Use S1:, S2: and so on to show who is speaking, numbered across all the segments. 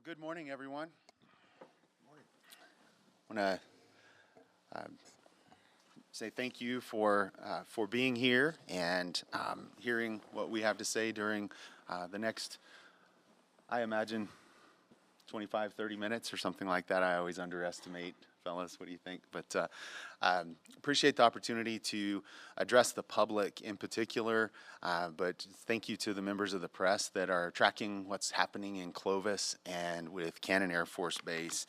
S1: Well, good morning, everyone. I want to say thank you for being here and hearing what we have to say during the next, I imagine, 25, 30 minutes or something like that. I always underestimate, fellas. What do you think? But appreciate the opportunity to address the public in particular. But thank you to the members of the press that are tracking what's happening in Clovis and with Cannon Air Force Base.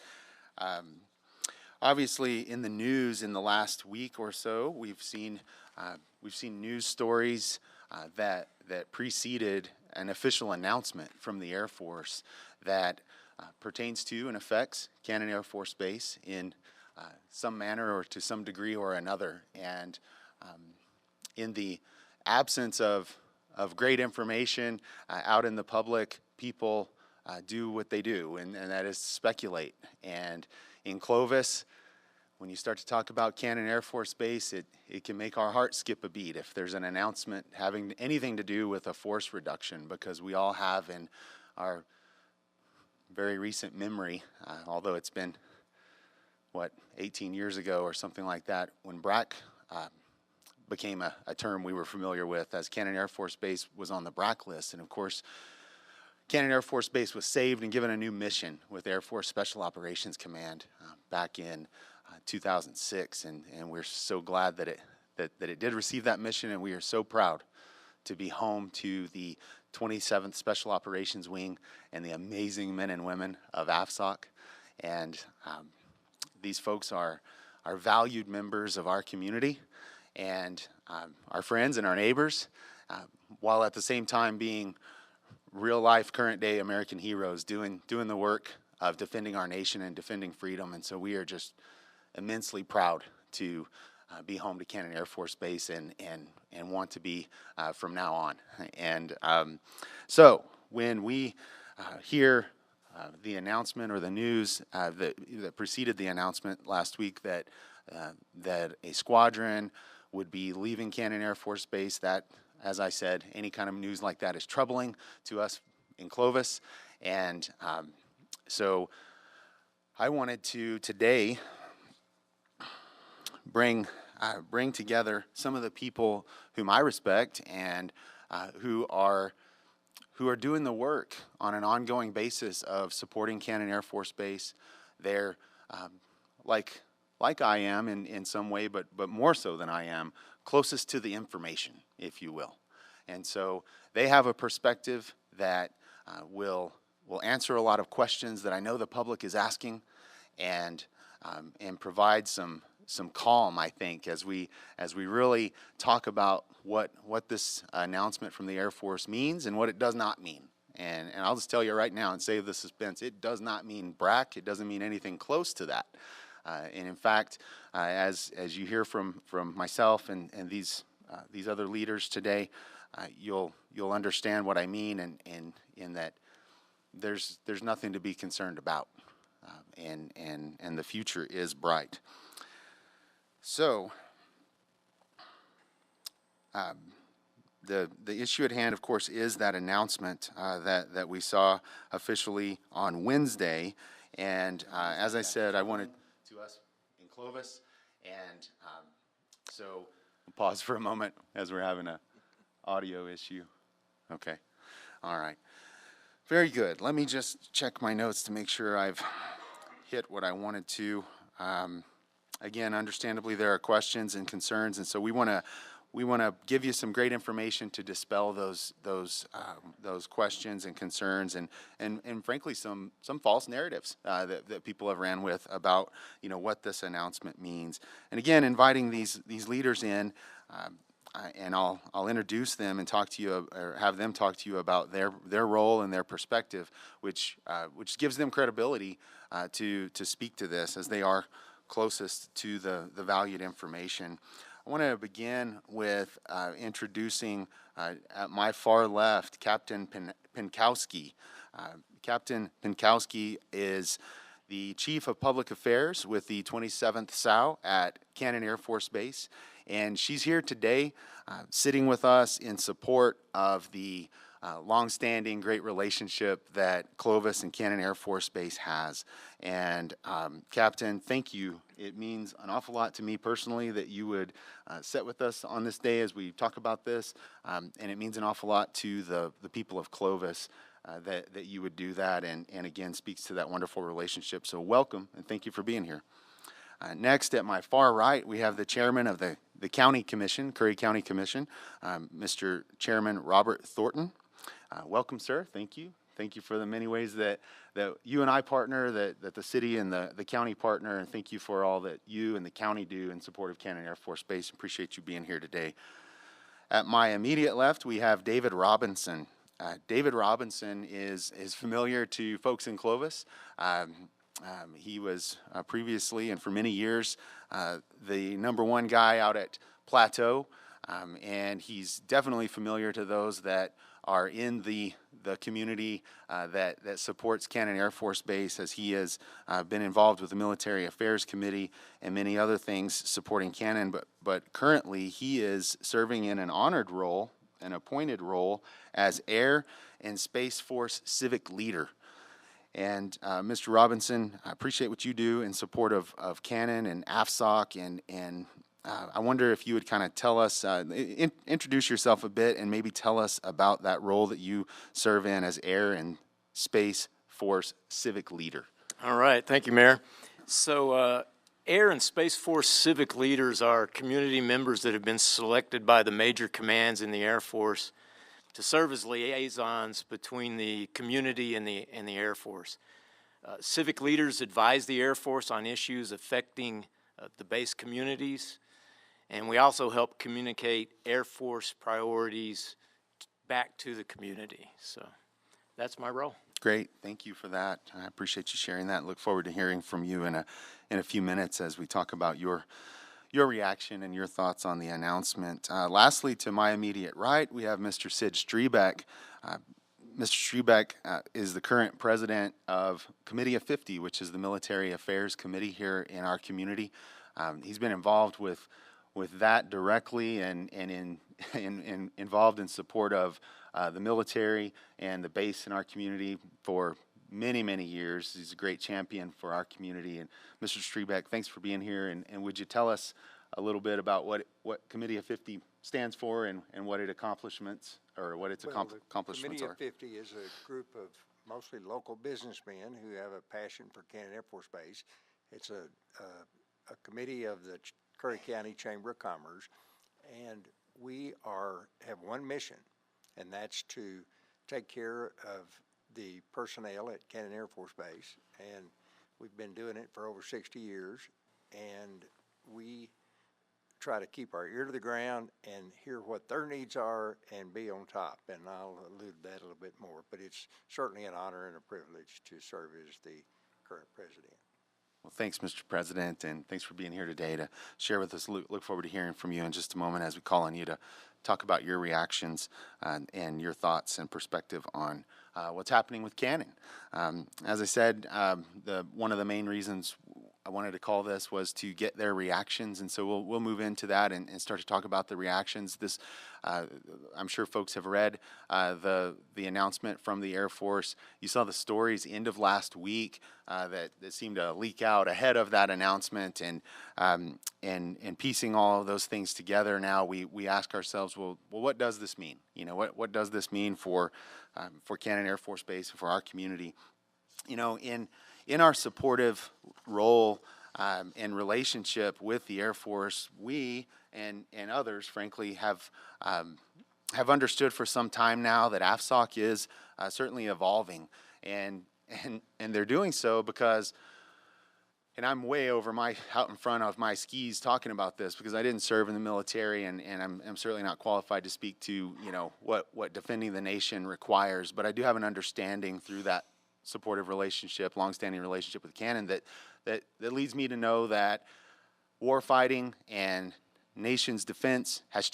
S1: Obviously, in the news in the last week or so, we've seen news stories that preceded an official announcement from the Air Force that pertains to and affects Cannon Air Force Base in some manner or to some degree or another. And in the absence of great information out in the public, people do what they do, and that is speculate. And in Clovis, when you start to talk about Cannon Air Force Base, it can make our heart skip a beat if there's an announcement having anything to do with a force reduction, because we all have in our very recent memory, although it's been, 18 years ago or something like that, when BRAC became a term we were familiar with, as Cannon Air Force Base was on the BRAC list. And of course, Cannon Air Force Base was saved and given a new mission with Air Force Special Operations Command back in 2006, and we're so glad that it did receive that mission, and we are so proud to be home to the 27th Special Operations Wing and the amazing men and women of AFSOC. And these folks are valued members of our community and our friends and our neighbors, while at the same time being real-life, current-day American heroes doing the work of defending our nation and defending freedom. And so we are just immensely proud to be home to Cannon Air Force Base and want to be from now on. And so when we hear the announcement or the news that preceded the announcement last week that a squadron would be leaving Cannon Air Force Base, that, as I said, any kind of news like that is troubling to us in Clovis. And so I wanted to today bring together some of the people whom I respect and who are doing the work on an ongoing basis of supporting Cannon Air Force Base. They're like I am in some way, but more so than I am, closest to the information, if you will. And so they have a perspective that will answer a lot of questions that I know the public is asking, and provide some calm, I think, as we really talk about what this announcement from the Air Force means and what it does not mean. And I'll just tell you right now and save the suspense, it does not mean BRAC. It doesn't mean anything close to that. And in fact, as you hear from myself and these other leaders today, you'll understand what I mean, and in that there's nothing to be concerned about, and the future is bright. So the issue at hand, of course, is that announcement that we saw officially on Wednesday. And as I said, I wanted to us in Clovis, and so we'll pause for a moment as we're having an audio issue. Okay, all right, very good. Let me just check my notes to make sure I've hit what I wanted to. Again, understandably, there are questions and concerns, and so we want to give you some great information to dispel those questions and concerns, and frankly some false narratives that people have ran with about what this announcement means. And again, inviting these leaders in, and I'll introduce them and talk to you, or have them talk to you about their role and their perspective, which gives them credibility to speak to this, as they are closest to the valued information. I want to begin with introducing, at my far left, Captain Pinkowski. Captain Pinkowski is the Chief of Public Affairs with the 27th SOW at Cannon Air Force Base, and she's here today sitting with us in support of the longstanding great relationship that Clovis and Cannon Air Force Base has. And Captain, thank you. It means an awful lot to me personally that you would sit with us on this day as we talk about this. And it means an awful lot to the people of Clovis that you would do that, and again speaks to that wonderful relationship. So welcome, and thank you for being here. Next, at my far right, we have the chairman of the County Commission, Curry County Commission, Mr. Chairman Robert Thornton. Welcome, sir. Thank you. Thank you for the many ways that you and I partner, that the city and the county partner, and thank you for all that you and the county do in support of Cannon Air Force Base. Appreciate you being here today. At my immediate left, we have David Robinson. David Robinson is familiar to folks in Clovis. He was previously and for many years the #1 guy out at Plateau, and he's definitely familiar to those that are in the community that supports Cannon Air Force Base, as he has been involved with the Military Affairs Committee and many other things supporting Cannon, but currently he is serving in an honored role, an appointed role as Air and Space Force Civic Leader. And Mr. Robinson, I appreciate what you do in support of Cannon and AFSOC, and I wonder if you would kind of tell us, introduce yourself a bit, and maybe tell us about that role that you serve in as Air and Space Force Civic Leader.
S2: All right, thank you, Mayor. So Air and Space Force Civic Leaders are community members that have been selected by the major commands in the Air Force to serve as liaisons between the community and the Air Force. Civic leaders advise the Air Force on issues affecting the base communities, and we also help communicate Air Force priorities back to the community. So that's my role.
S1: Great, thank you for that. I appreciate you sharing that. Look forward to hearing from you in a few minutes as we talk about your reaction and your thoughts on the announcement. Lastly, to my immediate right, we have Mr. Sid Strebeck. Mr. Strebeck is the current president of Committee of 50, which is the Military Affairs Committee here in our community. He's been involved with that directly and involved in support of the military and the base in our community for many, many years. He's a great champion for our community. And Mr. Strebeck, thanks for being here. And would you tell us a little bit about what Committee of 50 stands for and what its accomplishments
S3: Committee
S1: are?
S3: of 50 is a group of mostly local businessmen who have a passion for Cannon Air Force Base. It's a committee of the Curry County Chamber of Commerce, and we have one mission, and that's to take care of the personnel at Cannon Air Force Base, and we've been doing it for over 60 years, and we try to keep our ear to the ground and hear what their needs are and be on top, and I'll allude to that a little bit more, but it's certainly an honor and a privilege to serve as the current president.
S1: Well, thanks, Mr. President, and thanks for being here today to share with us. Look forward to hearing from you in just a moment as we call on you to talk about your reactions and your thoughts and perspective on what's happening with Cannon. As I said, one of the main reasons I wanted to call this was to get their reactions, and so we'll move into that and start to talk about the reactions. I'm sure folks have read the announcement from the Air Force. You saw the stories end of last week that seemed to leak out ahead of that announcement, and piecing all of those things together. Now we ask ourselves, well, what does this mean? You know, what does this mean for Cannon Air Force Base and for our community? You know, in our supportive role and relationship with the Air Force, we and others, frankly, have understood for some time now that AFSOC is certainly evolving, and they're doing so because, and I'm way out in front of my skis talking about this because I didn't serve in the military, and I'm certainly not qualified to speak to, you know, what defending the nation requires, but I do have an understanding through that supportive relationship, longstanding relationship with Cannon that leads me to know that warfighting and nation's defense is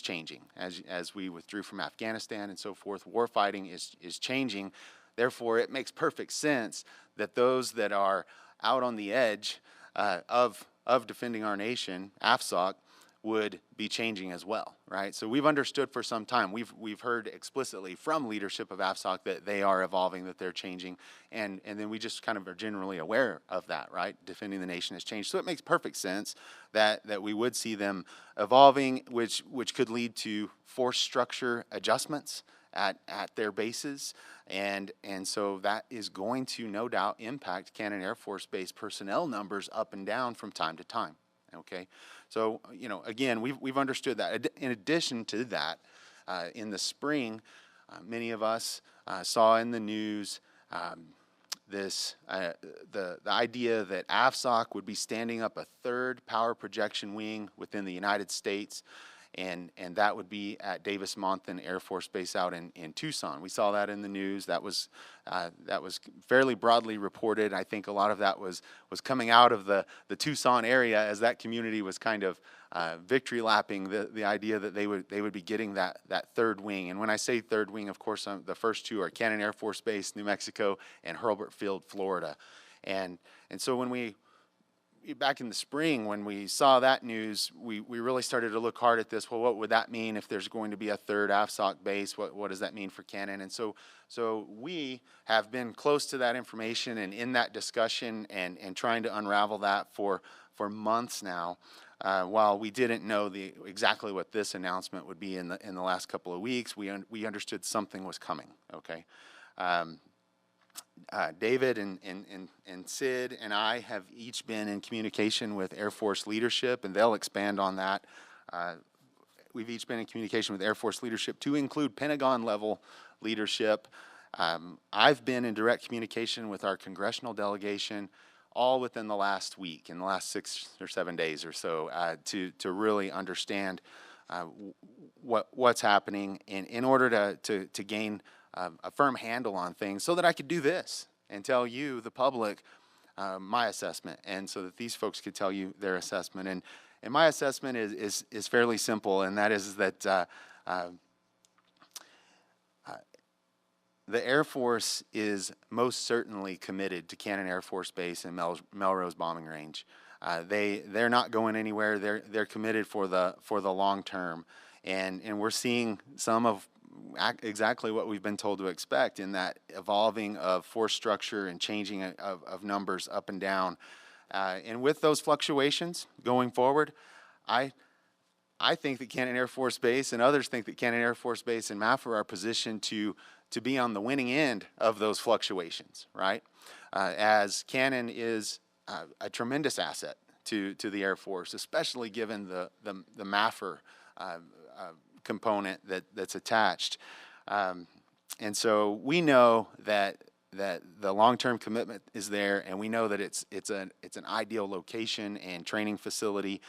S1: changing as we withdrew from Afghanistan and so forth. Warfighting is changing. Therefore, it makes perfect sense that those that are out on the edge of defending our nation, AFSOC, would be changing as well, right? So we've understood for some time, we've heard explicitly from leadership of AFSOC that they are evolving, that they're changing, and then we just kind of are generally aware of that, right? Defending the nation has changed. So it makes perfect sense that we would see them evolving, which could lead to force structure adjustments at their bases, and so that is going to no doubt impact Cannon Air Force Base personnel numbers up and down from time to time. Okay, so again, we've understood that. In addition to that, in the spring, many of us saw in the news the idea that AFSOC would be standing up a third power projection wing within the United States, and that would be at Davis-Monthan Air Force Base out in Tucson. We saw that in the news. That was fairly broadly reported. I think a lot of that was coming out of the Tucson area as that community was kind of victory lapping the idea that they would be getting that third wing. And when I say third wing, of course, the first two are Cannon Air Force Base, New Mexico, and Hurlburt Field, Florida. And so when back in the spring, when we saw that news, we really started to look hard at this. Well, what would that mean if there's going to be a third AFSOC base? What does that mean for Cannon? And so we have been close to that information and in that discussion and trying to unravel that for months now. While we didn't know exactly what this announcement would be in the last couple of weeks, we understood something was coming. Okay. David and Sid and I have each been in communication with Air Force leadership, and they'll expand on that. We've each been in communication with Air Force leadership to include Pentagon-level leadership. I've been in direct communication with our congressional delegation all within the last week, in the last 6 or 7 days or so, to really understand what's happening in order to gain a firm handle on things so that I could do this and tell you, the public, my assessment, and so that these folks could tell you their assessment. And my assessment is fairly simple, and that is that the Air Force is most certainly committed to Cannon Air Force Base and Melrose Bombing Range. They're not going anywhere. They're committed for the long term, and we're seeing some of exactly what we've been told to expect in that evolving of force structure and changing of numbers up and down. And with those fluctuations going forward, I think that Cannon Air Force Base and others think that Cannon Air Force Base and MAFR are positioned to be on the winning end of those fluctuations, right? As Cannon is a tremendous asset to the Air Force, especially given the MAFR component that's attached. And so we know that the long-term commitment is there, and we know that it's an ideal location and training facility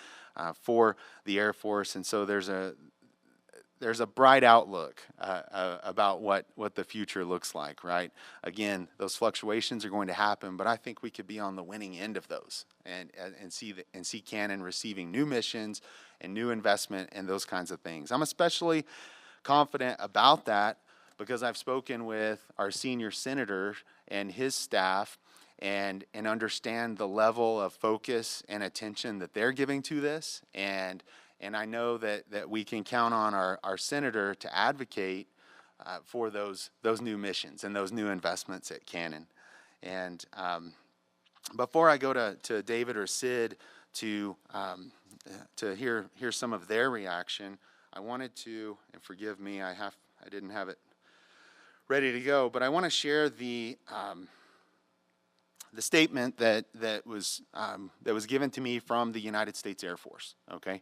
S1: for the Air Force. And so there's a bright outlook about what the future looks like, right? Again, those fluctuations are going to happen, but I think we could be on the winning end of those and see Cannon receiving new missions and new investment and those kinds of things. I'm especially confident about that because I've spoken with our senior senator and his staff and understand the level of focus and attention that they're giving to this. And I know that we can count on our senator to advocate for those new missions and those new investments at Cannon. And before I go to David or Sid to hear some of their reaction, I wanted to, and forgive me, I didn't have it ready to go, but I want to share the statement that was given to me from the United States Air Force. Okay,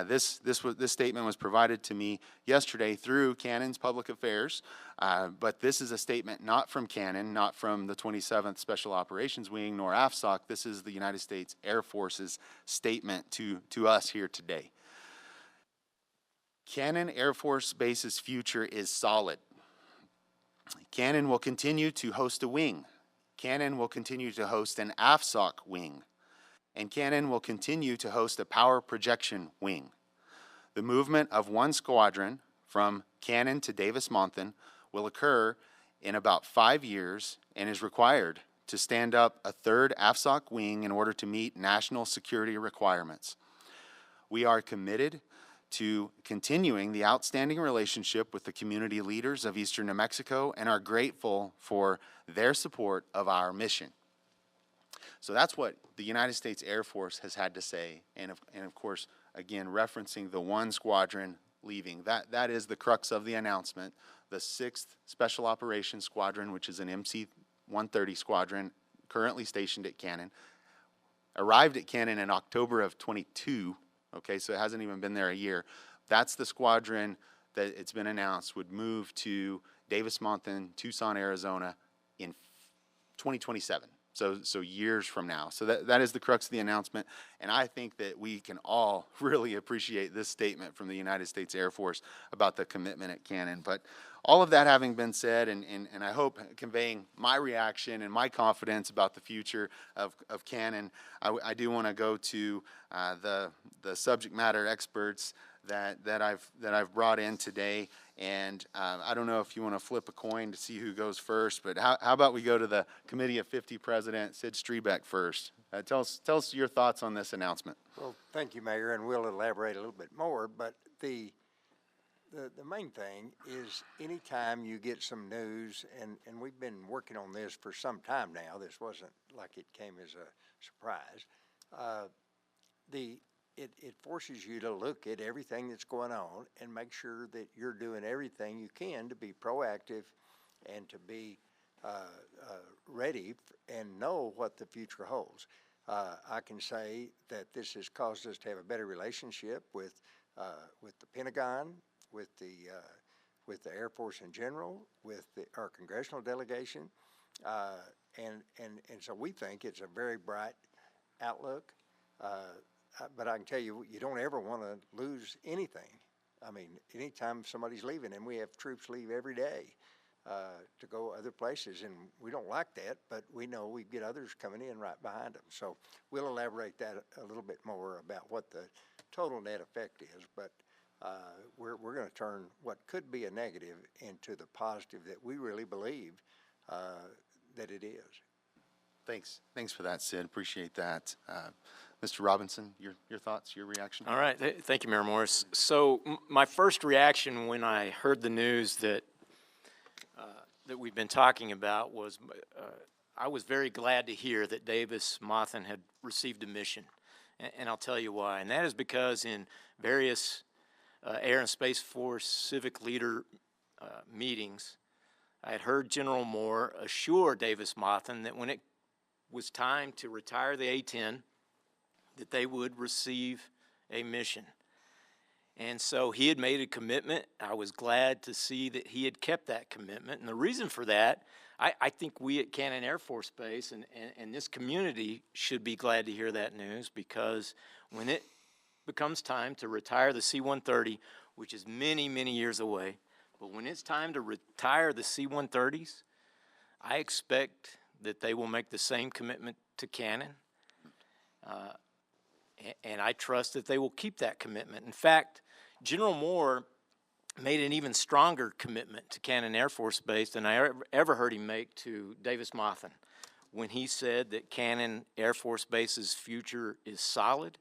S1: this statement was provided to me yesterday through Cannon's Public Affairs, but this is a statement not from Cannon, not from the 27th Special Operations Wing, nor AFSOC. This is the United States Air Force's statement to us here today. Cannon Air Force Base's future is solid. Cannon will continue to host a wing. Cannon will continue to host an AFSOC wing, and Cannon will continue to host a power projection wing. The movement of one squadron from Cannon to Davis-Monthan will occur in about 5 years and is required to stand up a third AFSOC wing in order to meet national security requirements. we are committed to continuing the outstanding relationship with the community leaders of Eastern New Mexico and are grateful for their support of our mission. So that's what the United States Air Force has had to say, and of course, again, referencing the 1 squadron leaving. That is the crux of the announcement. The 6th Special Operations Squadron, which is an MC-130 squadron currently stationed at Cannon, arrived at Cannon in October of 22, okay, so it hasn't even been there a year. That's the squadron that it's been announced would move to Davis-Monthan, Tucson, Arizona in 2027. So years from now. So that is the crux of the announcement, and I think that we can all really appreciate this statement from the United States Air Force about the commitment at Cannon. But all of that having been said, and I hope conveying my reaction and my confidence about the future of Cannon, I do want to go to the subject matter experts that I've brought in today. And I don't know if you want to flip a coin to see who goes first, but how about we go to the Committee of 50 President, Sid Strebeck, first. Tell us your thoughts on this announcement.
S3: Well, thank you, Mayor, and we'll elaborate a little bit more, but the main thing is anytime you get some news, and we've been working on this for some time now, this wasn't like it came as a surprise, it forces you to look at everything that's going on and make sure that you're doing everything you can to be proactive and to be ready and know what the future holds. I can say that this has caused us to have a better relationship with the Pentagon, with the Air Force in general, with our congressional delegation, and so we think it's a very bright outlook. But I can tell you, you don't ever want to lose anything. I mean, anytime somebody's leaving, and we have troops leave every day to go other places, and we don't like that, but we know we get others coming in right behind them. So we'll elaborate that a little bit more about what the total net effect is, but we're going to turn what could be a negative into the positive that we really believe that it is.
S1: Thanks for that, Sid. Appreciate that. Mr. Robinson, your thoughts, your reaction?
S2: All right. Thank you, Mayor Morris. So my first reaction when I heard the news that we've been talking about was I was very glad to hear that Davis-Monthan had received a mission. And I'll tell you why. And that is because in various Air and Space Force civic leader meetings, I had heard General Moore assure Davis-Monthan that when it was time to retire the A-10, that they would receive a mission. And so he had made a commitment. I was glad to see that he had kept that commitment. And the reason for that, I think we at Cannon Air Force Base and this community should be glad to hear that news, because when it becomes time to retire the C-130, which is many, many years away, but when it's time to retire the C-130s, I expect that they will make the same commitment to Cannon. And I trust that they will keep that commitment. In fact, General Moore made an even stronger commitment to Cannon Air Force Base than I ever heard him make to Davis-Monthan when he said that Cannon Air Force Base's future is solid,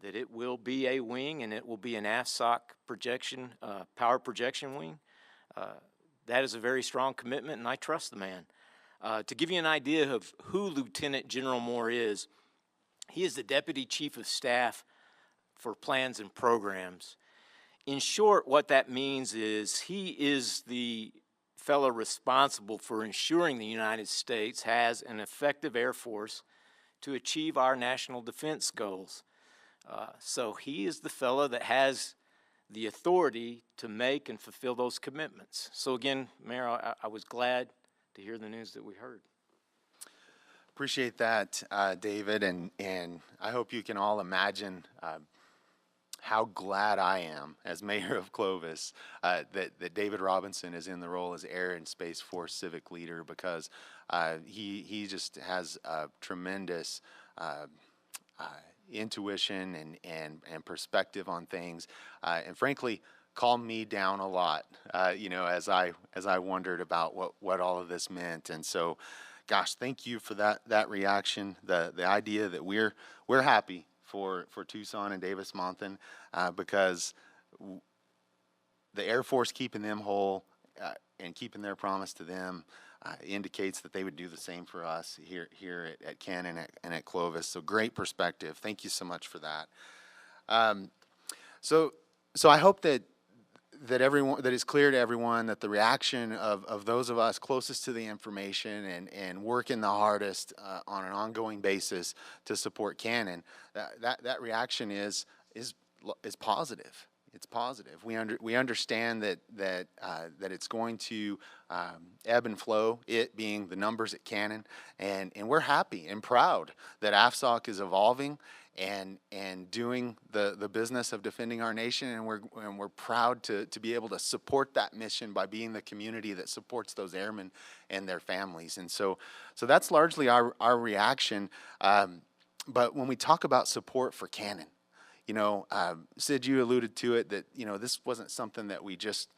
S2: that it will be a wing and it will be an AFSOC projection, power projection wing. That is a very strong commitment, and I trust the man. To give you an idea of who Lieutenant General Moore is, he is the Deputy Chief of Staff for Plans and Programs. In short, what that means is he is the fellow responsible for ensuring the United States has an effective Air Force to achieve our national defense goals. So he is the fellow that has the authority to make and fulfill those commitments. So again, Mayor, I was glad to hear the news that we heard.
S1: Appreciate that, David, and I hope you can all imagine how glad I am as mayor of Clovis that David Robinson is in the role as Air and Space Force civic leader, because he just has a tremendous intuition and perspective on things, and frankly calmed me down a lot, as I wondered about what all of this meant. And so, gosh, thank you for that reaction. The idea that we're happy for Tucson and Davis-Monthan, because the Air Force keeping them whole and keeping their promise to them indicates that they would do the same for us here at Cannon and at Clovis. So great perspective. Thank you so much for that. So I hope that it's clear to everyone that the reaction of those of us closest to the information and working the hardest on an ongoing basis to support Cannon, that reaction is positive. It's positive. We understand that it's going to ebb and flow. It being the numbers at Cannon, and we're happy and proud that AFSOC is evolving and doing the business of defending our nation, and we're proud to be able to support that mission by being the community that supports those airmen and their families. And so that's largely our reaction. But when we talk about support for Cannon, Sid, you alluded to it, that this wasn't something that we just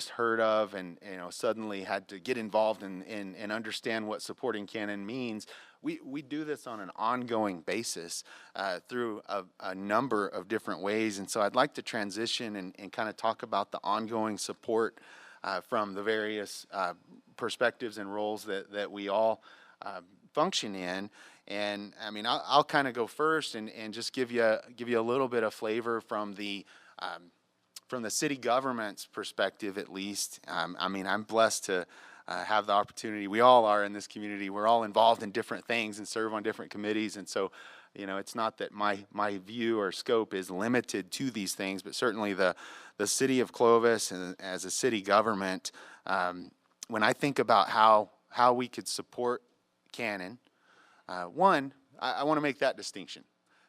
S1: heard of and suddenly had to get involved and understand what supporting Cannon means. We do this on an ongoing basis through a number of different ways, and so I'd like to transition and kind of talk about the ongoing support from the various perspectives and roles that we all function in. And I mean, I'll kind of go first and just give you a little bit of flavor from the city government's perspective, at least. I mean, I'm blessed to have the opportunity. We all are in this community. We're all involved in different things and serve on different committees, and so it's not that my view or scope is limited to these things, but certainly the city of Clovis and as a city government, when I think about how we could support Cannon. One, I want to make that distinction.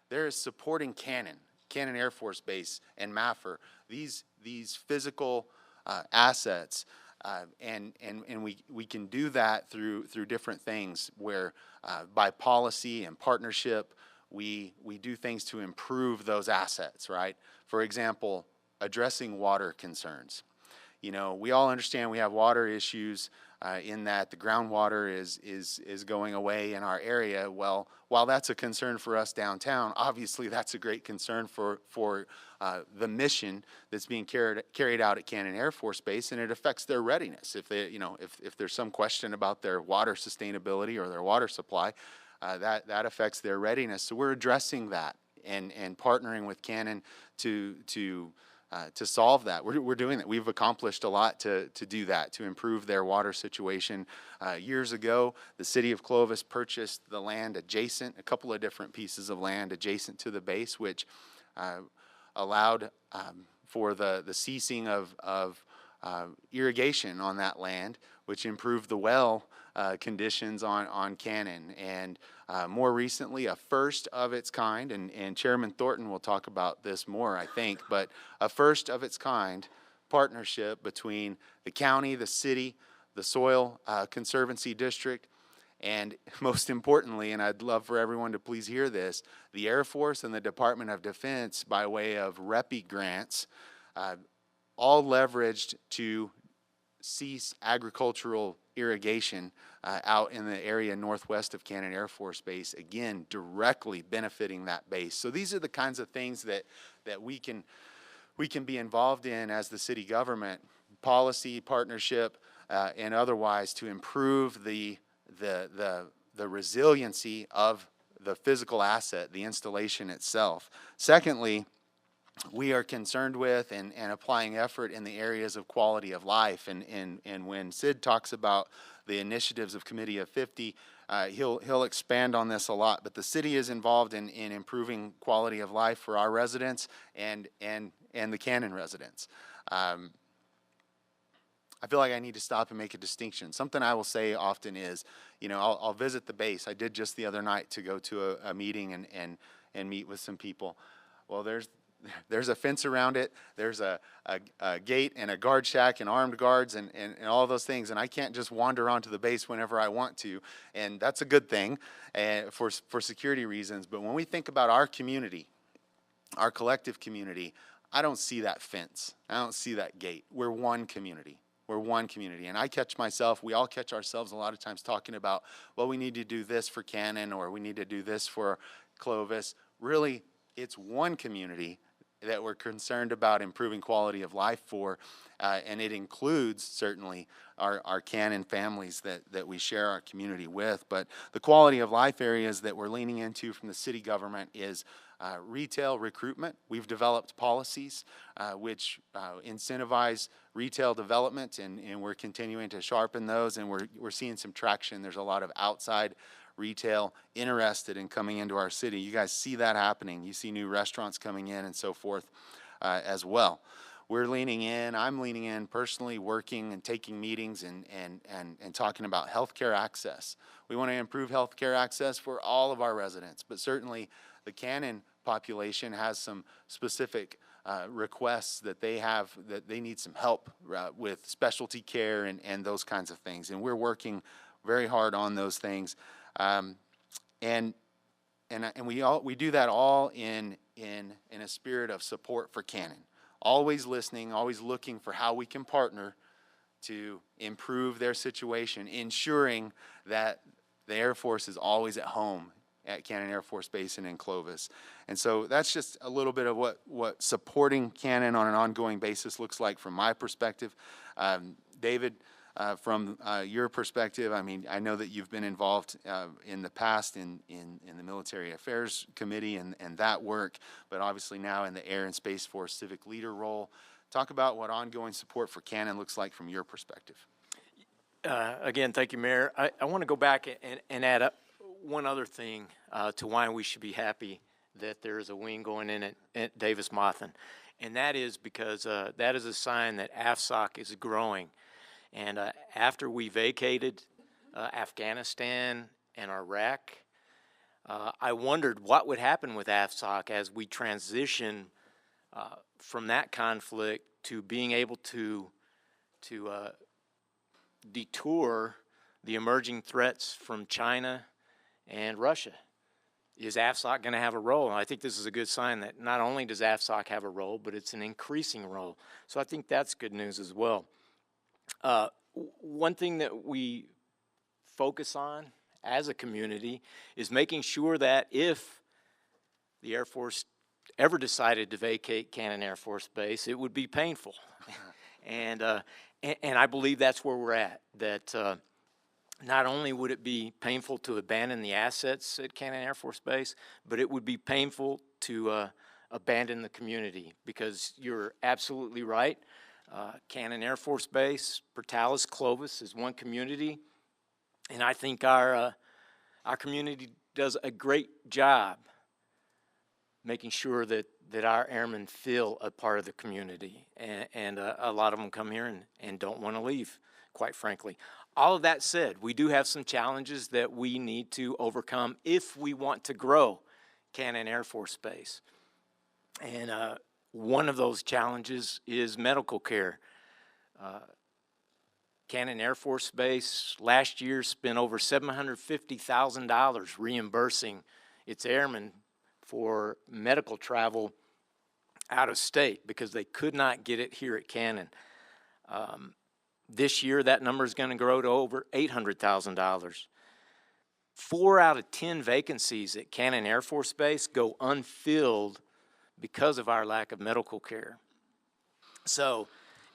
S1: There is supporting Cannon Air Force Base, and MAFR, these physical assets, and we can do that through different things where by policy and partnership we do things to improve those assets, right? For example, addressing water concerns. We all understand we have water issues in that the groundwater is going away in our area. Well, while that's a concern for us downtown, obviously that's a great concern for the mission that's being carried out at Cannon Air Force Base, and it affects their readiness. If they, if there's some question about their water sustainability or their water supply, that affects their readiness. So we're addressing that and partnering with Cannon to solve that. We're doing that. We've accomplished a lot to do that, to improve their water situation. Years ago, the city of Clovis purchased the land adjacent, a couple of different pieces of land adjacent to the base, which allowed for the ceasing of irrigation on that land, which improved the well conditions on Cannon. And more recently, a first of its kind, and Chairman Thornton will talk about this more, I think, but a first of its kind partnership between the county, the city, the Soil Conservancy District, and most importantly, and I'd love for everyone to please hear this, the Air Force and the Department of Defense, by way of REPI grants, all leveraged to cease agricultural irrigation out in the area northwest of Cannon Air Force Base, again, directly benefiting that base. So these are the kinds of things that we can be involved in as the city government, policy, partnership, and otherwise, to improve the resiliency of the physical asset, the installation itself. Secondly, we are concerned with and applying effort in the areas of quality of life. And when Sid talks about the initiatives of Committee of 50, he'll expand on this a lot. But the city is involved in improving quality of life for our residents and the Cannon residents. I feel like I need to stop and make a distinction. Something I will say often is, I'll visit the base. I did just the other night to go to a meeting and meet with some people. Well, there's a fence around it. There's a gate and a guard shack and armed guards and all those things. And I can't just wander onto the base whenever I want to. And that's a good thing for security reasons. But when we think about our community, our collective community, I don't see that fence. I don't see that gate. We're one community. We're one community. And we all catch ourselves a lot of times talking about, well, we need to do this for Cannon or we need to do this for Clovis. really it's one community that we're concerned about improving quality of life for, and it includes certainly our Cannon families that we share our community with. But the quality of life areas that we're leaning into from the city government is retail recruitment. We've developed policies which incentivize retail development, and we're continuing to sharpen those, and we're seeing some traction. There's a lot of outside retail interested in coming into our city. You guys see that happening. You see new restaurants coming in and so forth as well. We're leaning in, I'm leaning in personally, working and taking meetings and talking about healthcare access. We want to improve healthcare access for all of our residents, but certainly the Cannon population has some specific requests that they have, that they need some help with specialty care and those kinds of things. And we're working very hard on those things. And we do that all in a spirit of support for Cannon. Always listening, always looking for how we can partner to improve their situation, ensuring that the Air Force is always at home at Cannon Air Force Base and in Clovis. And so that's just a little bit of what supporting Cannon on an ongoing basis looks like from my perspective. David, from your perspective, I mean, I know that you've been involved in the past in the Military Affairs Committee and that work, but obviously now in the Air and Space Force civic leader role. Talk about what ongoing support for Cannon looks like from your perspective.
S2: Again, thank you, Mayor. I want to go back and add up one other thing to why we should be happy that there is a wing going in at Davis-Monthan, and that is because that is a sign that AFSOC is growing. And after we vacated Afghanistan and Iraq, I wondered what would happen with AFSOC as we transition from that conflict to being able to detour the emerging threats from China and Russia. Is AFSOC going to have a role? And I think this is a good sign that not only does AFSOC have a role, but it's an increasing role. So I think that's good news as well. One thing that we focus on as a community is making sure that if the Air Force ever decided to vacate Cannon Air Force Base, it would be painful. And I believe that's where we're at, that not only would it be painful to abandon the assets at Cannon Air Force Base, but it would be painful to abandon the community, because you're absolutely right. Cannon Air Force Base, Portales, Clovis is one community, and I think our community does a great job making sure that our airmen feel a part of the community, and a lot of them come here and don't want to leave, quite frankly. All of that said, we do have some challenges that we need to overcome if we want to grow Cannon Air Force Base. And one of those challenges is medical care. Cannon Air Force Base last year spent over $750,000 reimbursing its airmen for medical travel out of state because they could not get it here at Cannon. This year, that number is going to grow to over $800,000. 4 out of 10 vacancies at Cannon Air Force Base go unfilled because of our lack of medical care. So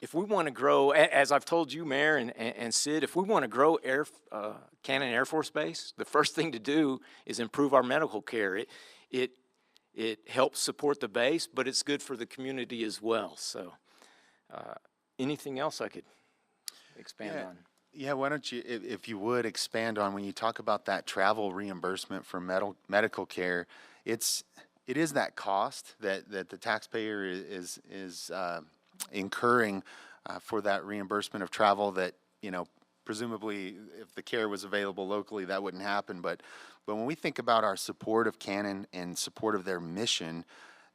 S2: if we want to grow, as I've told you, Mayor and Sid, if we want to grow Cannon Air Force Base, the first thing to do is improve our medical care. It helps support the base, but it's good for the community as well. So anything else I could expand on?
S1: Yeah, why don't you, if you would, expand on when you talk about that travel reimbursement for medical care. It is that cost that the taxpayer is incurring for that reimbursement of travel that, presumably if the care was available locally, that wouldn't happen. But when we think about our support of Cannon and support of their mission,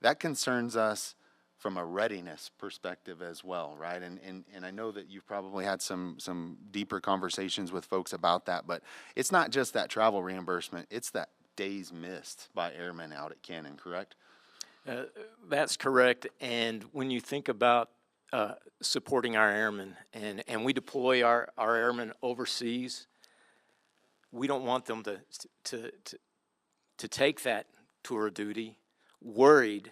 S1: that concerns us from a readiness perspective as well, right? And I know that you've probably had some deeper conversations with folks about that, but it's not just that travel reimbursement, it's that days missed by airmen out at Cannon, correct?
S2: That's correct. And when you think about supporting our airmen, and we deploy our airmen overseas, we don't want them to take that tour of duty, worried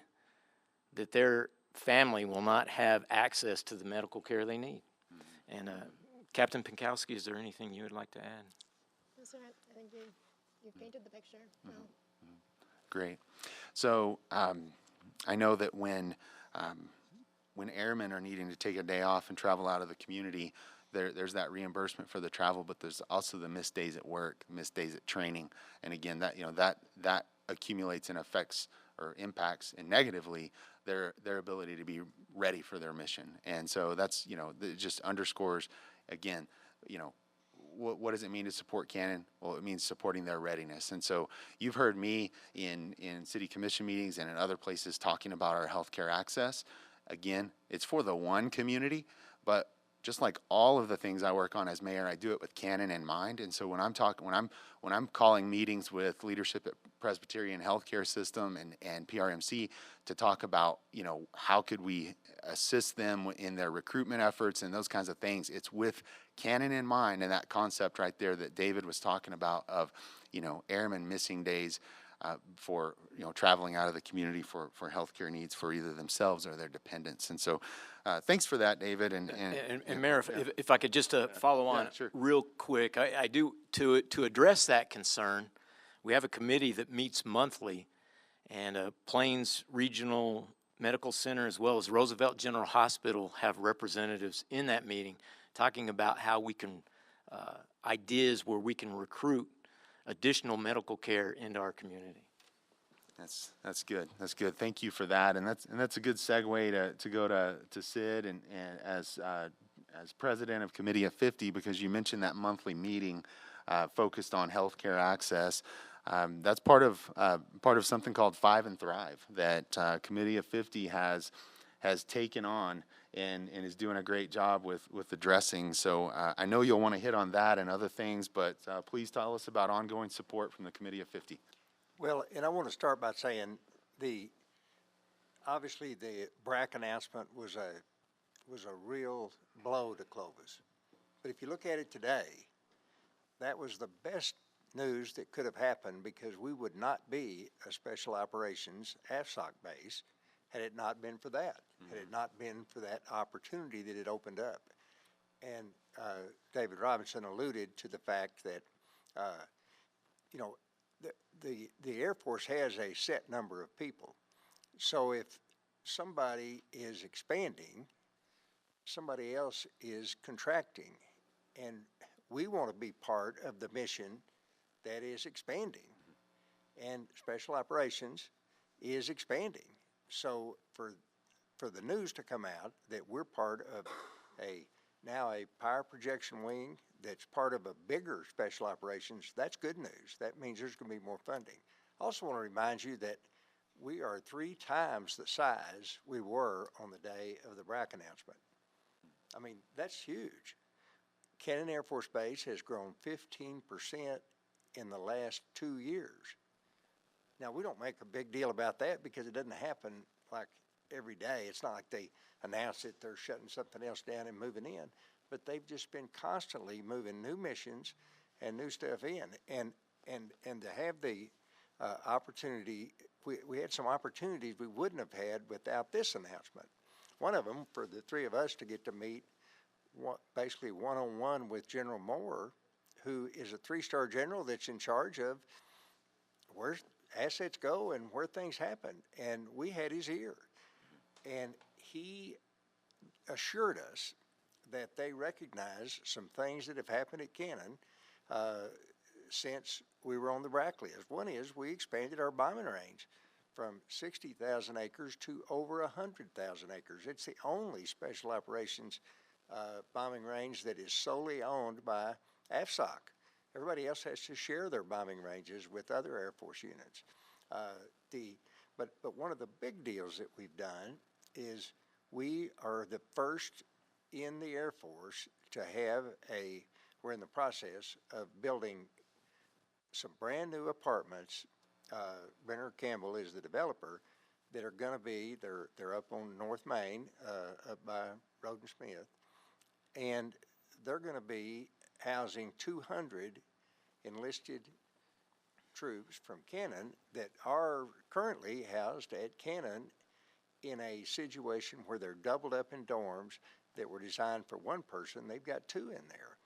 S2: that their family will not have access to the medical care they need. And Captain Pinkowski, is there anything you would like to add?
S4: No, sir, I think you painted the picture well.
S1: Great. So I know that when airmen are needing to take a day off and travel out of the community, there's that reimbursement for the travel, but there's also the missed days at work, missed days at training, and again, that accumulates and affects or impacts and negatively their ability to be ready for their mission. And so that's, it just underscores again, what does it mean to support Cannon? Well, it means supporting their readiness. And so you've heard me in city commission meetings and in other places talking about our healthcare access. Again, it's for the one community, but just like all of the things I work on as mayor, I do it with Cannon in mind. And so when I'm calling meetings with leadership at Presbyterian Healthcare System and PRMC to talk about, how could we assist them in their recruitment efforts and those kinds of things, it's with Cannon in mind and that concept right there that David was talking about of, airmen missing days for, traveling out of the community for healthcare needs for either themselves or their dependents. And so thanks for that, David. And
S2: Mayor, if I could just follow on
S1: sure.
S2: real quick, I do, to address that concern, we have a committee that meets monthly, and Plains Regional Medical Center as well as Roosevelt General Hospital have representatives in that meeting talking about how we can, ideas where we can recruit additional medical care into our community.
S1: That's good. That's good. Thank you for that. And that's a good segue to go to Sid and as president of Committee of 50, because you mentioned that monthly meeting focused on healthcare access. That's part of something called Five and Thrive that Committee of 50 has taken on and is doing a great job with addressing. So I know you'll want to hit on that and other things, but please tell us about ongoing support from the Committee of 50.
S3: Well, and I want to start by saying obviously the BRAC announcement was a real blow to Clovis. But if you look at it today, that was the best news that could have happened, because we would not be a special operations AFSOC base had it not been for that, had it not been for that opportunity that it opened up. And David Robinson alluded to the fact that, the Air Force has a set number of people. So if somebody is expanding, somebody else is contracting. And we want to be part of the mission that is expanding. And special operations is expanding. So for the news to come out that we're part of now a power projection wing that's part of a bigger special operations, that's good news. That means there's going to be more funding. I also want to remind you that we are 3 times the size we were on the day of the BRAC announcement. I mean, that's huge. Cannon Air Force Base has grown 15% in the last 2 years. Now, we don't make a big deal about that because it doesn't happen like every day. It's not like they announce that they're shutting something else down and moving in, but they've just been constantly moving new missions and new stuff in. And to have the opportunity, we had some opportunities we wouldn't have had without this announcement. One of them, for the 3 of us to get to meet basically one-on-one with General Moore, who is a 3-star general that's in charge of where assets go and where things happen. And we had his ear. And he assured us that they recognize some things that have happened at Cannon since we were on the BRAC list. One is we expanded our bombing range from 60,000 acres to over 100,000 acres. It's the only special operations bombing range that is solely owned by AFSOC. Everybody else has to share their bombing ranges with other Air Force units. But one of the big deals that we've done is we are the first in the Air Force to have we're in the process of building some brand new apartments. Brenner Campbell is the developer, that are going to be, they're up on North Main, up by Roden Smith, and they're going to be housing 200 enlisted troops from Cannon that are currently housed at Cannon in a situation where they're doubled up in dorms that were designed for one person. They've got two in there.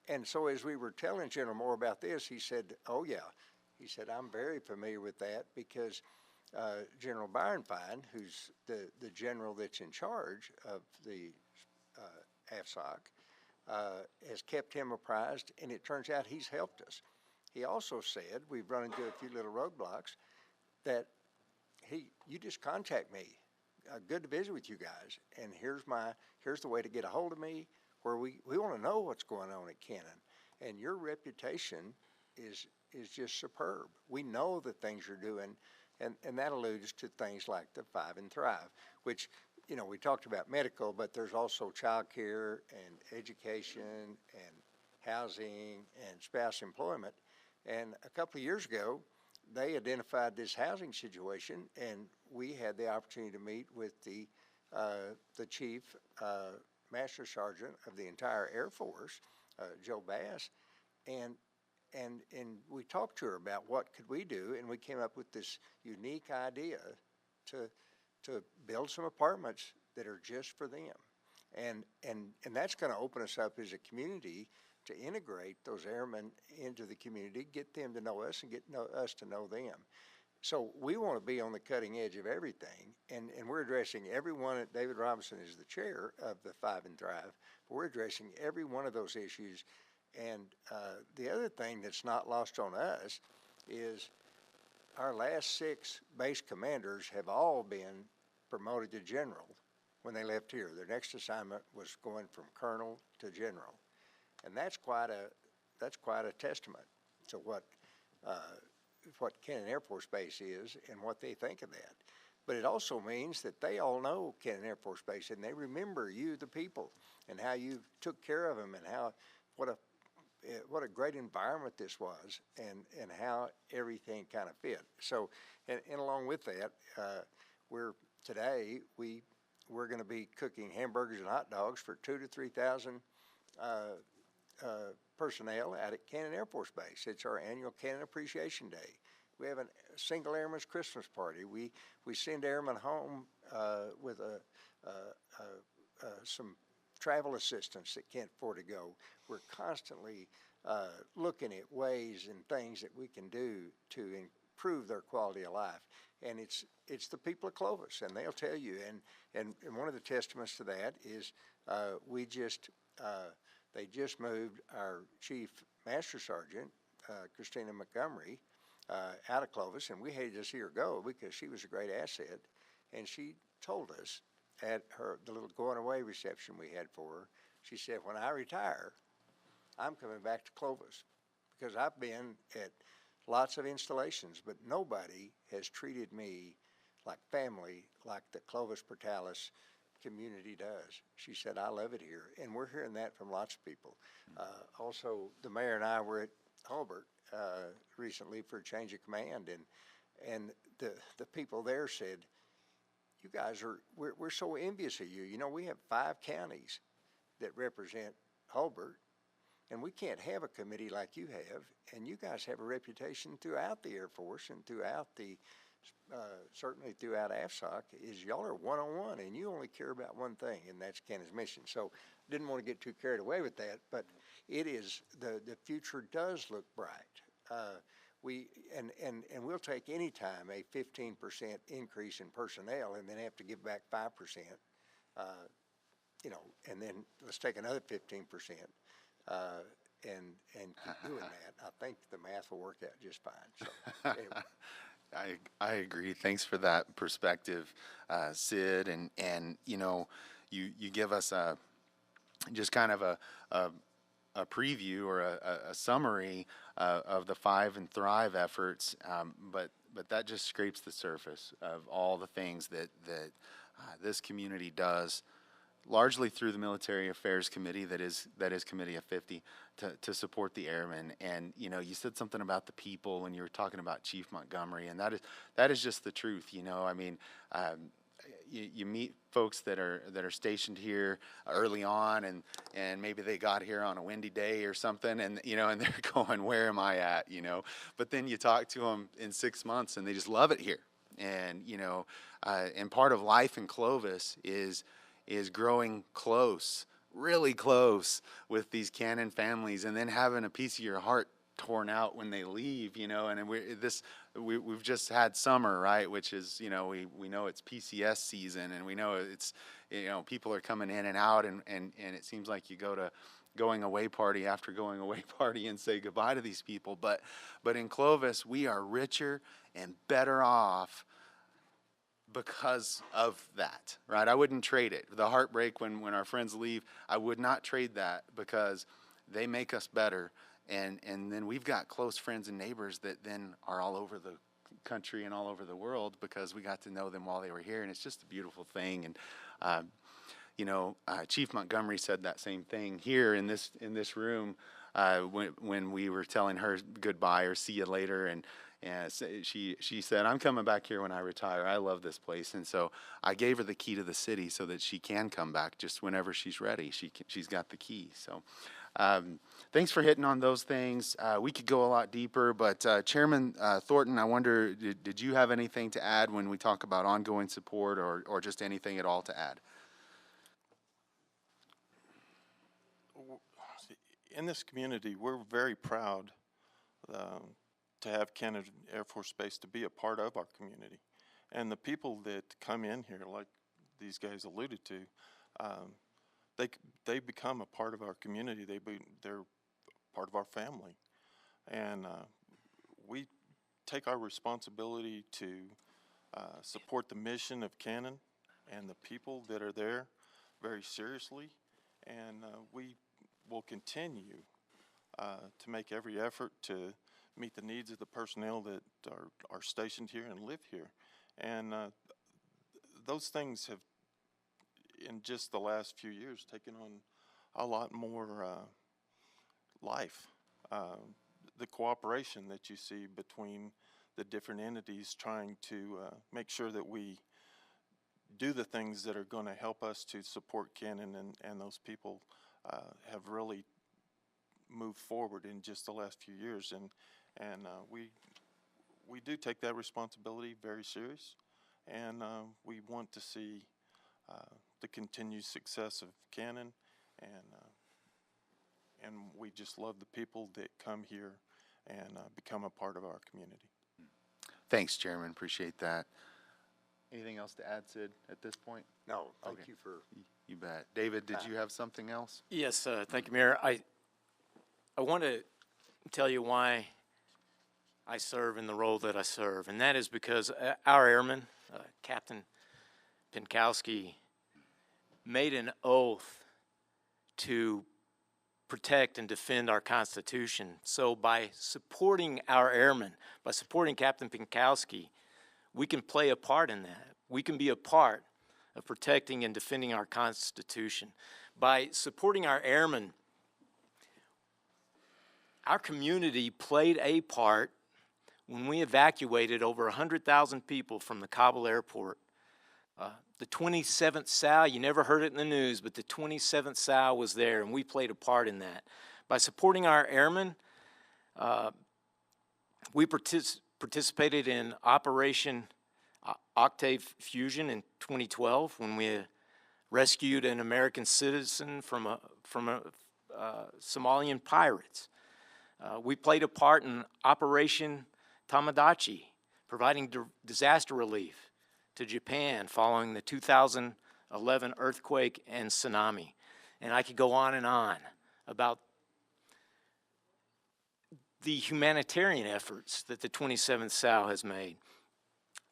S3: And so as we were telling General Moore about this, he said, oh yeah. He said, I'm very familiar with that because General Byronfine, who's the general that's in charge of the AFSOC, has kept him apprised, and it turns out he's helped us. He also said, we've run into a few little roadblocks, that you just contact me. Good to visit with you guys, and here's the way to get a hold of me, where we want to know what's going on at Cannon. And your reputation is just superb. We know the things you're doing, and that alludes to things like the Five and Thrive, which, you know, we talked about medical, but there's also child care and education and housing and spouse employment. And a couple of years ago, they identified this housing situation, and we had the opportunity to meet with the chief master sergeant of the entire Air Force, Joe Bass, and we talked to her about what could we do, and we came up with this unique idea to build some apartments that are just for them, and that's going to open us up as a community to integrate those airmen into the community, get them to know us, and get us to know them. So we want to be on the cutting edge of everything, and we're addressing every one. David Robinson is the chair of the Five and Thrive, but we're addressing every one of those issues. And the other thing that's not lost on us is our last 6 base commanders have all been promoted to general when they left here. Their next assignment was going from colonel to general, and that's quite a testament to what Cannon Air Force Base is and what they think of that. But it also means that they all know Cannon Air Force Base, and they remember you, the people, and how you took care of them, and what a great environment this was, and how everything kind of fit. So, and along with that, we're going to be cooking hamburgers and hot dogs for 2,000 to 3,000 personnel out at Cannon Air Force Base. It's our annual Cannon Appreciation Day. We have a single airman's Christmas party. We send airmen home with some travel assistance that can't afford to go. We're constantly looking at ways and things that we can do to improve their quality of life. And it's the people of Clovis, and they'll tell you. And one of the testaments to that is they just moved our chief master sergeant, Christina Montgomery, out of Clovis, and we hated to see her go because she was a great asset. And she told us at the little going away reception we had for her, she said, when I retire, I'm coming back to Clovis, because I've been at lots of installations, but nobody has treated me like family like the Clovis Portales community does. She said, I love it here. And we're hearing that from lots of people. Also, the mayor and I were at Hulbert recently for a change of command, and the people there said, you guys we're so envious of you. You know, we have 5 counties that represent Hulbert, and we can't have a committee like you have, and you guys have a reputation throughout the Air Force and throughout certainly throughout AFSOC, is y'all are one-on-one, and you only care about one thing, and that's Cannon's mission. So didn't want to get too carried away with that, but it is, the future does look bright. We'll take any time a 15% increase in personnel and then have to give back 5%, and then let's take another 15%, and keep doing that. I think the math will work out just fine. So anyway.
S1: I agree. Thanks for that perspective, Sid. And you give us just kind of a preview or a summary of the Five and Thrive efforts, but that just scrapes the surface of all the things that this community does, largely through the Military Affairs Committee that is Committee of 50 to support the airmen. And you said something about the people when you were talking about Chief Montgomery, and that is just the truth. I mean, you meet folks that are stationed here early on, and maybe they got here on a windy day or something, and and they're going, where am I at? But then you talk to them in 6 months, and they just love it here. And and part of life in Clovis is growing close, really close with these Cannon families, and then having a piece of your heart torn out when they leave, and we've just had summer, right? Which is, we know it's PCS season, and we know it's, people are coming in and out, and it seems like you go to going away party after going away party and say goodbye to these people. But in Clovis, we are richer and better off because of that, right? I wouldn't trade it. The heartbreak when our friends leave, I would not trade that, because they make us better. And then we've got close friends and neighbors that then are all over the country and all over the world because we got to know them while they were here. And it's just a beautiful thing. And, Chief Montgomery said that same thing here in this room when we were telling her goodbye or see you later. And she said, I'm coming back here when I retire. I love this place. And so I gave her the key to the city so that she can come back just whenever she's ready. She's got the key. So thanks for hitting on those things. We could go a lot deeper, but Chairman Thornton, I wonder, did you have anything to add when we talk about ongoing support, or just anything at all to add?
S5: In this community, we're very proud to have Cannon Air Force Base to be a part of our community. And the people that come in here, like these guys alluded to, they become a part of our community. They're part of our family. And we take our responsibility to support the mission of Cannon and the people that are there very seriously. And we will continue to make every effort to meet the needs of the personnel that are stationed here and live here. And those things have, in just the last few years, taken on a lot more life. The cooperation that you see between the different entities trying to make sure that we do the things that are going to help us to support Cannon and those people have really moved forward in just the last few years, and we do take that responsibility very serious, and we want to see the continued success of Cannon, and we just love the people that come here and become a part of our community.
S1: Thanks, Chairman. Appreciate that. Anything else to add, Sid, at this point?
S3: No, thank
S1: Okay.
S3: you for.
S1: You bet. David, did you have something else?
S2: Yes, thank you, Mayor. I want to tell you why I serve in the role that I serve, and that is because our airman, Captain Pinkowski, made an oath to protect and defend our Constitution. So by supporting our airmen, by supporting Captain Pinkowski, we can play a part in that. We can be a part of protecting and defending our Constitution. By supporting our airmen, our community played a part when we evacuated over 100,000 people from the Kabul airport. The 27th SAL, you never heard it in the news, but the 27th SAL was there, and we played a part in that. By supporting our airmen, we participated in Operation Octave Fusion in 2012 when we rescued an American citizen from Somalian pirates. We played a part in Operation Tamadachi, providing disaster relief to Japan following the 2011 earthquake and tsunami. And I could go on and on about the humanitarian efforts that the 27th SAL has made.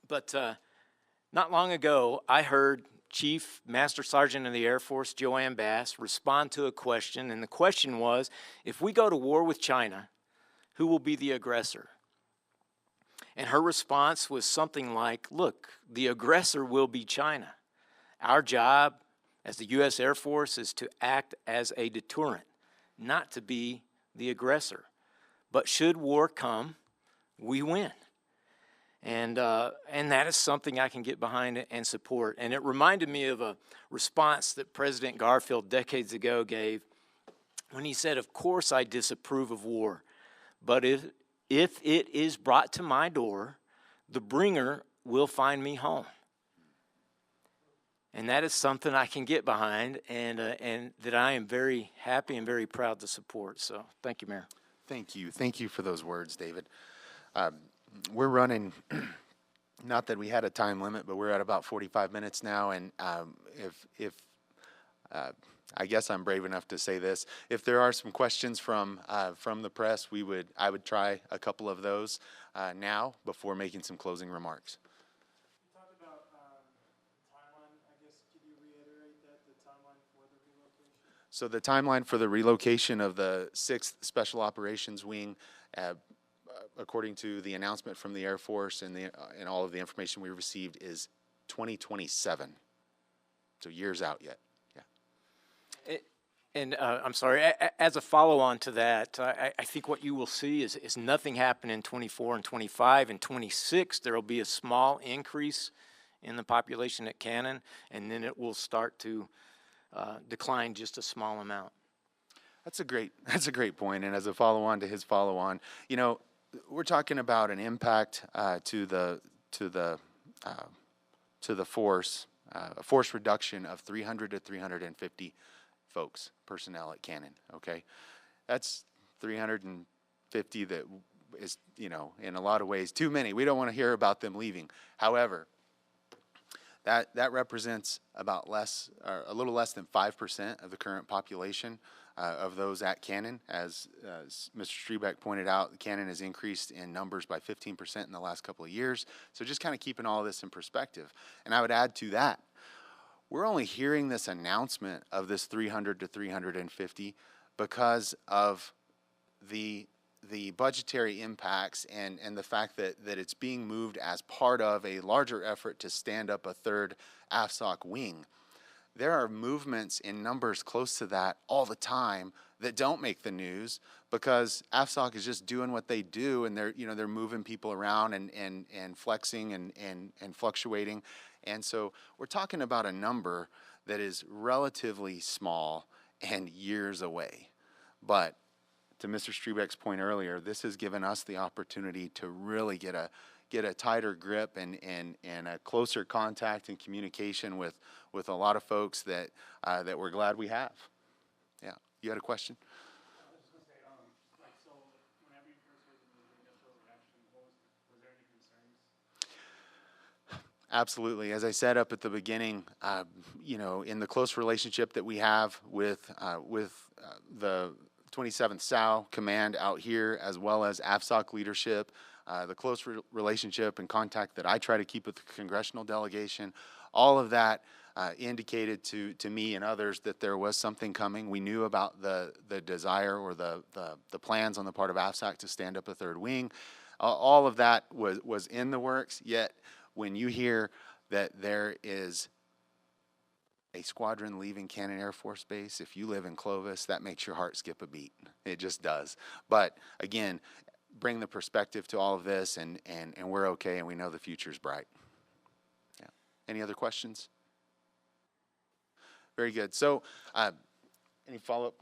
S2: But not long ago, I heard Chief Master Sergeant of the Air Force, Joanne Bass, respond to a question, and the question was, if we go to war with China, who will be the aggressor? And her response was something like, look, the aggressor will be China. Our job as the U.S. Air Force is to act as a deterrent, not to be the aggressor. But should war come, we win. And that is something I can get behind and support. And it reminded me of a response that President Garfield decades ago gave when he said, "Of course I disapprove of war, but if it is brought to my door, the bringer will find me home." And that is something I can get behind, and that I am very happy and very proud to support. So thank you, Mayor.
S1: Thank you. Thank you for those words, David. We're running, not that we had a time limit, but we're at about 45 minutes now. And if I guess I'm brave enough to say this, if there are some questions from the press, I would try a couple of those now before making some closing remarks.
S6: You talked about timeline. I guess could you reiterate that the timeline for the relocation?
S1: So the timeline for the relocation of the 6th Special Operations Wing, according to the announcement from the Air Force and all of the information we received, is 2027. So years out yet. Yeah.
S2: And I'm sorry, as a follow-on to that, I think what you will see is nothing happen in 24 and 25. In 26, there will be a small increase in the population at Cannon, and then it will start to decline just a small amount.
S1: That's a great point. And as a follow-on to his follow-on, you know, we're talking about an impact to the force, a force reduction of 300 to 350 folks, personnel at Cannon. Okay, that's 350 that is, you know, in a lot of ways too many. We don't want to hear about them leaving. However, that represents about a little less than 5% of the current population of those at Cannon. As Mr. Strebeck pointed out, Cannon has increased in numbers by 15% in the last couple of years. So just kind of keeping all this in perspective. And I would add to that, we're only hearing this announcement of this 300 to 350 because of the budgetary impacts and the fact that it's being moved as part of a larger effort to stand up a 3rd AFSOC wing. There are movements in numbers close to that all the time that don't make the news because AFSOC is just doing what they do, and they're moving people around and flexing and fluctuating. And so we're talking about a number that is relatively small and years away. But to Mr. Strebeck's point earlier, this has given us the opportunity to really get a tighter grip and a closer contact and communication with a lot of folks that we're glad we have. Yeah, you had a question?
S6: I was just gonna say, so whenever you first heard the initial reaction, was there any concerns?
S1: Absolutely. As I said up at the beginning, you know, in the close relationship that we have with the 27th SAO Command out here, as well as AFSOC leadership, the close relationship and contact that I try to keep with the congressional delegation, all of that indicated to me and others that there was something coming. We knew about the desire or the plans on the part of AFSOC to stand up a 3rd wing. All of that was in the works, yet when you hear that there is a squadron leaving Cannon Air Force Base, if you live in Clovis, that makes your heart skip a beat. It just does. But again, bring the perspective to all of this, and we're okay, and we know the future's bright. Yeah. Any other questions? Very good. So, any follow-up?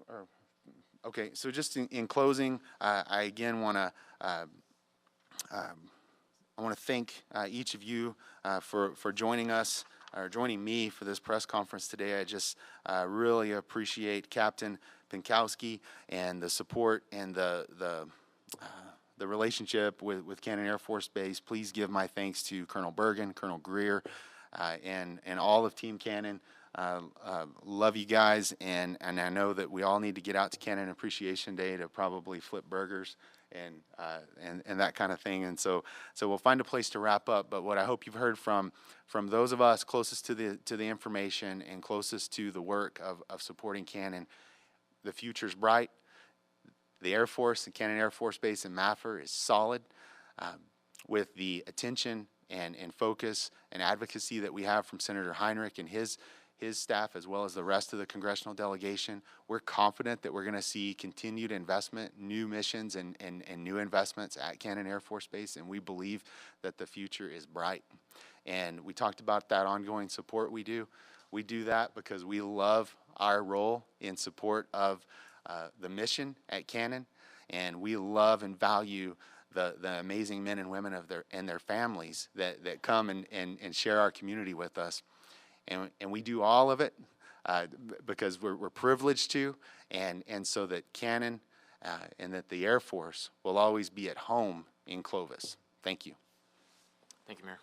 S1: Okay, so just in closing, I again want to thank each of you for joining us, or joining me for this press conference today. I just really appreciate Captain Pinkowski and the support and the relationship with Cannon Air Force Base. Please give my thanks to Colonel Bergen, Colonel Greer, and all of Team Cannon. Love you guys, and I know that we all need to get out to Cannon Appreciation Day to probably flip burgers and that kind of thing. And so we'll find a place to wrap up. But what I hope you've heard from those of us closest to the information and closest to the work of supporting Cannon, the future's bright. The Air Force and Cannon Air Force Base in Maffer is solid. With the attention and focus and advocacy that we have from Senator Heinrich and his his staff as well as the rest of the congressional delegation. We're confident that we're going to see continued investment, new missions, and new investments at Cannon Air Force Base, and we believe that the future is bright. And we talked about that ongoing support we do. We do that because we love our role in support of the mission at Cannon, and we love and value the amazing men and women of their families that come and share our community with us. And we do all of it because we're privileged to, and so that Cannon and that the Air Force will always be at home in Clovis. Thank you.
S2: Thank you, Mayor.